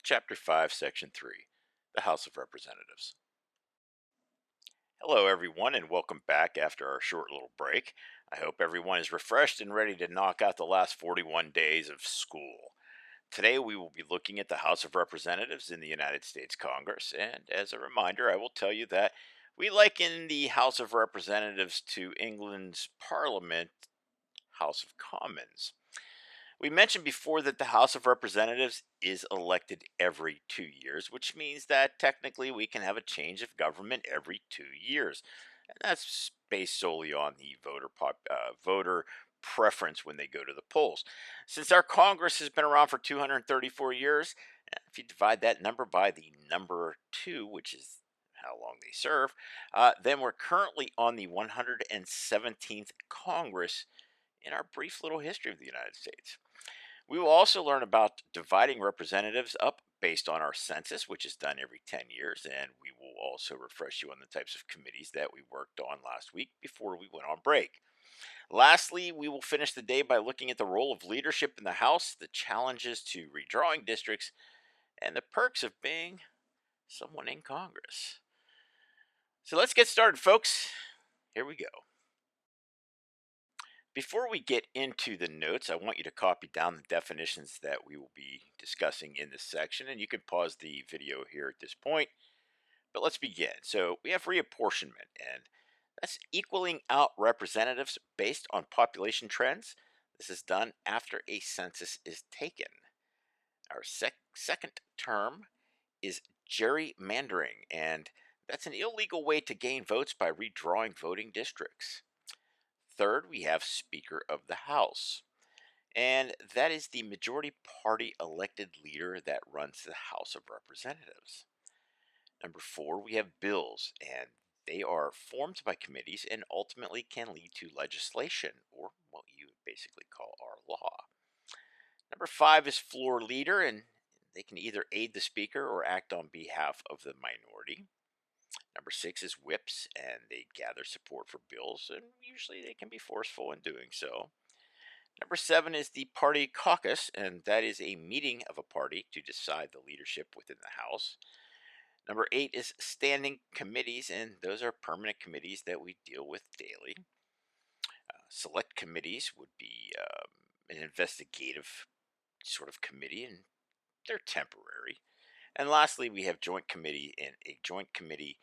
Chapter 5, Section 3, the House of Representatives. Hello, everyone, and welcome back after our short little break. I hope everyone is refreshed and ready to knock out the last 41 days of school. Today, we will be looking at the House of Representatives in the United States Congress, and as a reminder, I will tell you that we liken the House of Representatives to England's Parliament, House of Commons. We mentioned before that the House of Representatives is elected every 2 years, which means that technically we can have a change of government every 2 years. And that's based solely on the voter preference when they go to the polls. Since our Congress has been around for 234 years, if you divide that number by the number 2, which is how long they serve, then we're currently on the 117th Congress in our brief little history of the United States. We will also learn about dividing representatives up based on our census, which is done every 10 years, and we will also refresh you on the types of committees that we worked on last week before we went on break. Lastly, we will finish the day by looking at the role of leadership in the House, the challenges to redrawing districts, and the perks of being someone in Congress. So let's get started, folks. Here we go. Before we get into the notes, I want you to copy down the definitions that we will be discussing in this section, and you can pause the video here at this point. But let's begin. So we have reapportionment, and that's equaling out representatives based on population trends. This is done after a census is taken. Our second term is gerrymandering, and that's an illegal way to gain votes by redrawing voting districts. Third, we have Speaker of the House, and that is the majority party elected leader that runs the House of Representatives. Number four, we have bills, and they are formed by committees and ultimately can lead to legislation, or what you would basically call our law. Number five is floor leader, and they can either aid the speaker or act on behalf of the minority. Number six is whips, and they gather support for bills, and usually they can be forceful in doing so. Number seven is the party caucus, and that is a meeting of a party to decide the leadership within the House. Number eight is standing committees, and those are permanent committees that we deal with daily. Select committees would be an investigative sort of committee, and they're temporary. And lastly, we have joint committee, and a joint committee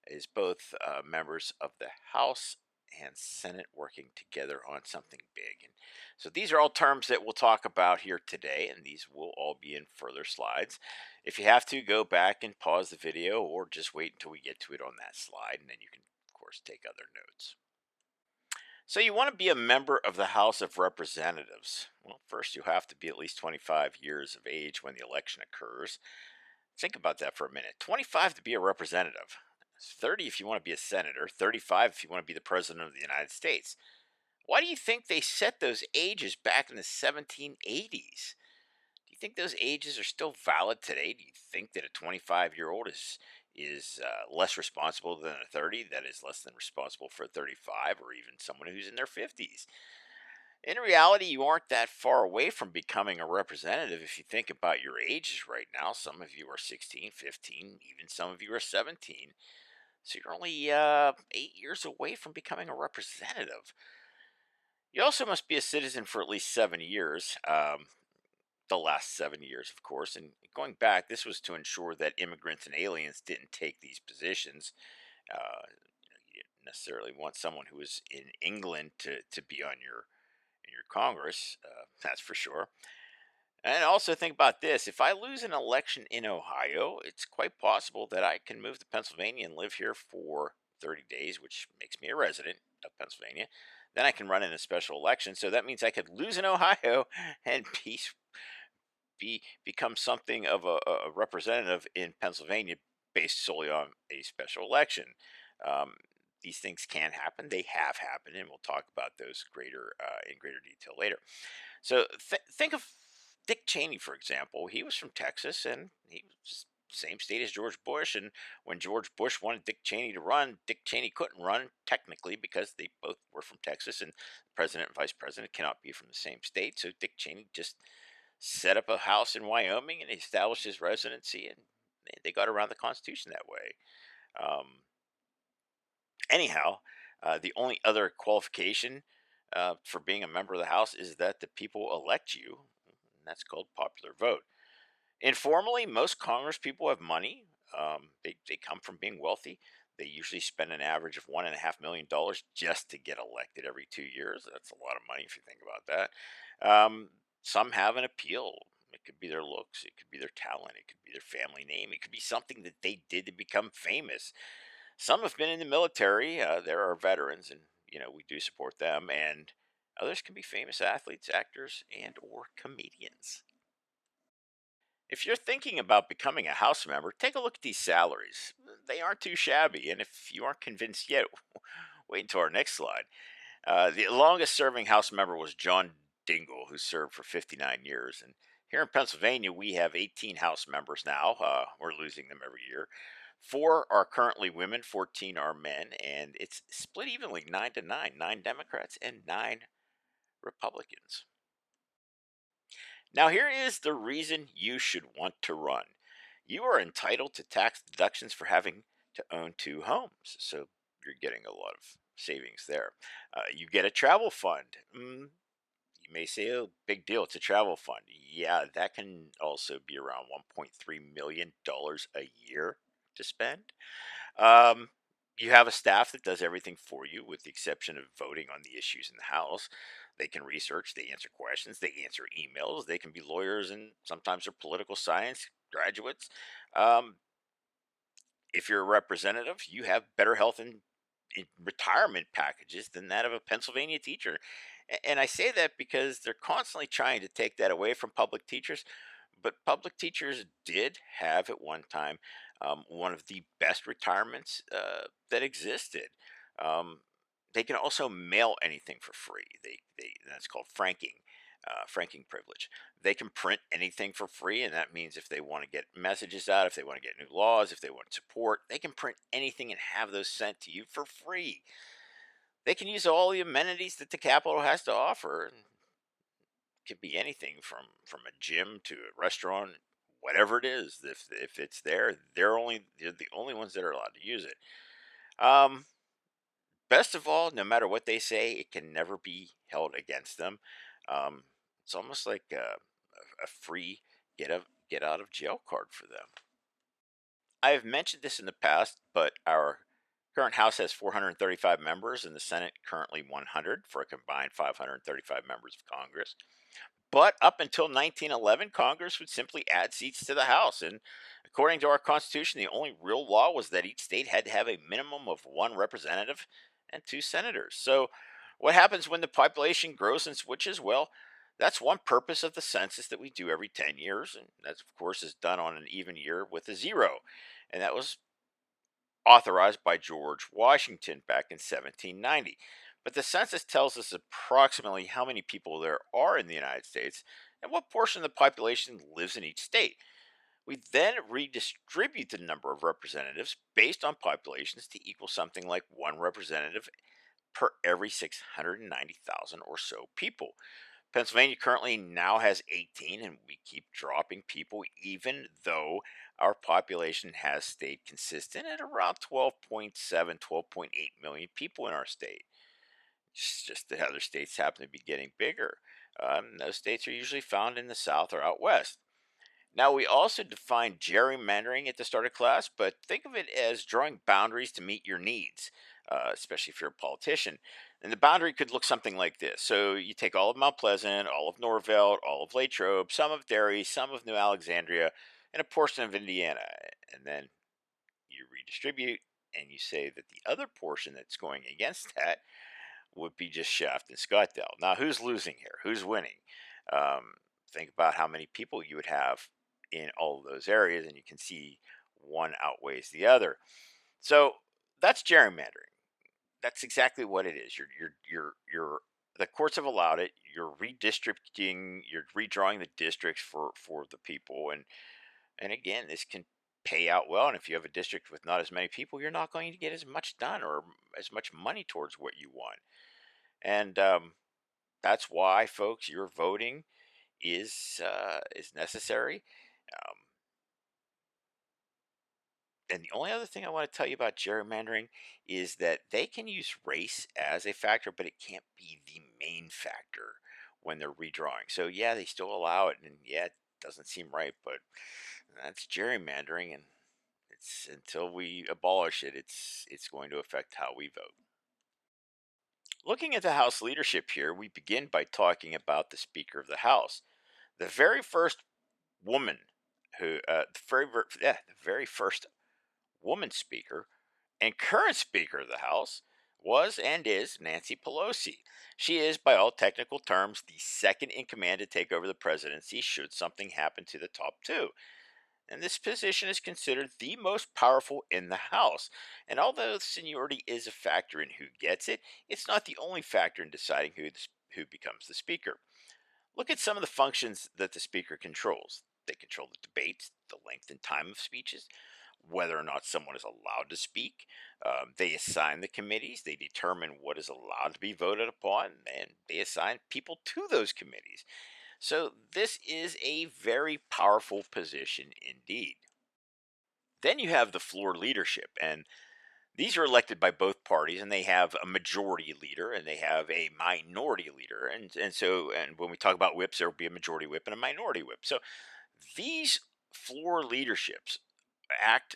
is both members of the House and Senate working together on something big. And so these are all terms that we'll talk about here today, and these will all be in further slides. If you have to, go back and pause the video or just wait until we get to it on that slide, and then you can, of course, take other notes. So you want to be a member of the House of Representatives. Well, first you have to be at least 25 years of age when the election occurs. Think about that for a minute. 25 to be a representative. 30 if you want to be a senator, 35 if you want to be the president of the United States. Why do you think they set those ages back in the 1780s? Do you think those ages are still valid today? Do you think that a 25-year-old is less responsible than a 30 that is less than responsible for a 35 or even someone who's in their 50s? In reality, you aren't that far away from becoming a representative if you think about your ages right now. Some of you are 16, 15, even some of you are 17. So you're only 8 years away from becoming a representative. You also must be a citizen for at least 7 years, the last 7 years, of course. And going back, this was to ensure that immigrants and aliens didn't take these positions. You didn't necessarily want someone who was in England to be on your Congress, that's for sure. And also think about this. If I lose an election in Ohio, it's quite possible that I can move to Pennsylvania and live here for 30 days, which makes me a resident of Pennsylvania. Then I can run in a special election. So that means I could lose in Ohio and become something of a representative in Pennsylvania based solely on a special election. Um, these things can happen. They have happened, and we'll talk about those in greater detail later. So think of Dick Cheney, for example. He was from Texas, and he was same state as George Bush. And when George Bush wanted Dick Cheney to run, Dick Cheney couldn't run technically because they both were from Texas, and the president and vice president cannot be from the same state. So Dick Cheney just set up a house in Wyoming and he established his residency, and they got around the Constitution that way. Um, Anyhow, the only other qualification for being a member of the House is that the people elect you. And that's called popular vote. Informally, most Congress people have money. They come from being wealthy. They usually spend an average of $1.5 million just to get elected every 2 years. That's a lot of money if you think about that. Some have an appeal. It could be their looks, it could be their talent, it could be their family name, it could be something that they did to become famous. Some have been in the military. There are veterans, and we do support them. And others can be famous athletes, actors, and or comedians. If you're thinking about becoming a House member, take a look at these salaries. They aren't too shabby, and if you aren't convinced yet, wait until our next slide. The longest serving House member was John Dingell, who served for 59 years. And here in Pennsylvania, we have 18 House members now. We're losing them every year. Four are currently women, 14 are men, and it's split evenly 9 to 9, nine Democrats and nine Republicans. Now, here is the reason you should want to run. You are entitled to tax deductions for having to own two homes. So you're getting a lot of savings there. You get a travel fund. You may say, oh, big deal, it's a travel fund. Yeah, that can also be around $1.3 million a year to spend. Um, you have a staff that does everything for you, with the exception of voting on the issues in the House. They can research, they answer questions, they answer emails, they can be lawyers, and sometimes they're political science graduates. Um, if you're a representative, you have better health and retirement packages than that of a Pennsylvania teacher. And I say that because they're constantly trying to take that away from public teachers. But public teachers did have at one time one of the best retirements that existed. Um, they can also mail anything for free. That's called franking privilege. They can print anything for free, and that means if they want to get messages out, if they want to get new laws, if they want support, they can print anything and have those sent to you for free. They can use all the amenities that the Capitol has to offer. It could be anything from a gym to a restaurant, whatever it is. If it's there, they're the only ones that are allowed to use it. Um, Best of all, no matter what they say, it can never be held against them. Um, it's almost like a free get out of jail card for them. I have mentioned this in the past, but our current House has 435 members, and the Senate currently 100 for a combined 535 members of Congress. But up until 1911, Congress would simply add seats to the House. And according to our Constitution, the only real law was that each state had to have a minimum of one representative and two senators. So, what happens when the population grows and switches? Well, that's one purpose of the census that we do every 10 years. And that, of course, is done on an even year with a zero. And that was authorized by George Washington back in 1790. But the census tells us approximately how many people there are in the United States and what portion of the population lives in each state. We then redistribute the number of representatives based on populations to equal something like one representative per every 690,000 or so people. Pennsylvania currently now has 18, and we keep dropping people, even though our population has stayed consistent at around 12.7, 12.8 million people in our state. It's just the other states happen to be getting bigger. Those states are usually found in the South or out West. Now, we also define gerrymandering at the start of class, but think of it as drawing boundaries to meet your needs, especially if you're a politician. And the boundary could look something like this. So you take all of Mount Pleasant, all of Norvelt, all of Latrobe, some of Derry, some of New Alexandria, and a portion of Indiana. And then you redistribute and you say that the other portion that's going against that would be just Shaft and Scottsdale. Now, who's losing here? Who's winning? Um, think about how many people you would have in all of those areas, and you can see one outweighs the other. So that's gerrymandering. That's exactly what it is. The courts have allowed it. You're redistricting. You're redrawing the districts for the people, and again, this can pay out well. And if you have a district with not as many people, you're not going to get as much done or as much money towards what you want. And that's why, folks, you're voting is necessary. Um, and the only other thing I want to tell you about gerrymandering is that they can use race as a factor, but it can't be the main factor when they're redrawing. So yeah, they still allow it, and yeah, it doesn't seem right, but that's gerrymandering, and it's until we abolish it, it's going to affect how we vote. Looking at the House leadership here, we begin by talking about the Speaker of the House. The very first woman the very first woman speaker and current Speaker of the House was and is Nancy Pelosi. She is, by all technical terms, the second in command to take over the presidency should something happen to the top two. And this position is considered the most powerful in the House. And although seniority is a factor in who gets it, it's not the only factor in deciding who becomes the Speaker. Look at some of the functions that the Speaker controls. They control the debates, the length and time of speeches, whether or not someone is allowed to speak. They assign the committees, they determine what is allowed to be voted upon, and they assign people to those committees. So, this is a very powerful position indeed. Then you have the floor leadership, and these are elected by both parties, and they have a majority leader and they have a minority leader. And when we talk about whips, there will be a majority whip and a minority whip. So these floor leaderships act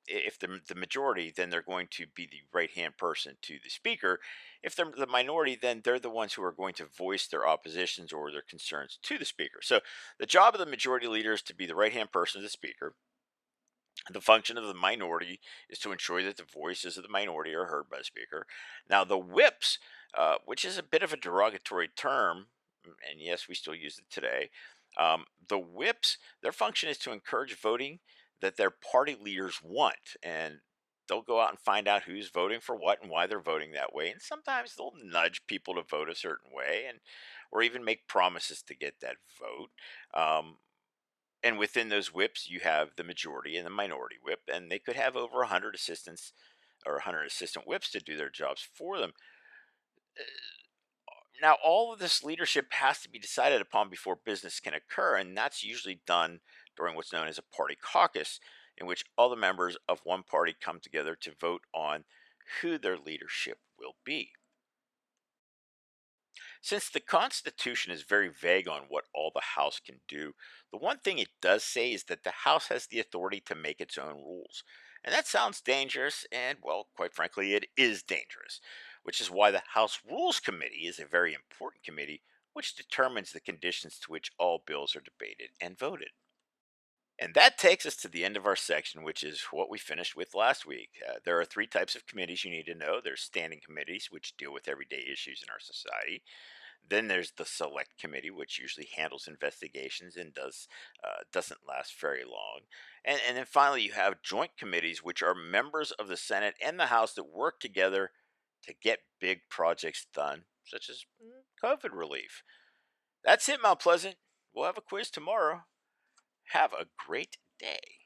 if the majority, then they're going to be the right hand person to the speaker. If they're the minority, then they're the ones who are going to voice their oppositions or their concerns to the speaker. So the job of the majority leader is to be the right hand person to the speaker. The function of the minority is to ensure that the voices of the minority are heard by the speaker. Now, the whips, which is a bit of a derogatory term, and yes, we still use it today. The whips, their function is to encourage voting that their party leaders want, and they'll go out and find out who's voting for what and why they're voting that way. And sometimes they'll nudge people to vote a certain way, and or even make promises to get that vote. And within those whips, you have the majority and the minority whip, and they could have over 100 assistants or 100 assistant whips to do their jobs for them. Uh, Now, all of this leadership has to be decided upon before business can occur, and that's usually done during what's known as a party caucus, in which all the members of one party come together to vote on who their leadership will be. Since the Constitution is very vague on what all the House can do, the one thing it does say is that the House has the authority to make its own rules. And that sounds dangerous, and well, quite frankly, it is dangerous, which is why the House Rules Committee is a very important committee which determines the conditions to which all bills are debated and voted. And that takes us to the end of our section, which is what we finished with last week. There are three types of committees you need to know. There's standing committees, which deal with everyday issues in our society. Then there's the select committee, which usually handles investigations and doesn't last very long. And then finally, you have joint committees, which are members of the Senate and the House that work together to get big projects done, such as COVID relief. That's it, Mount Pleasant. We'll have a quiz tomorrow. Have a great day.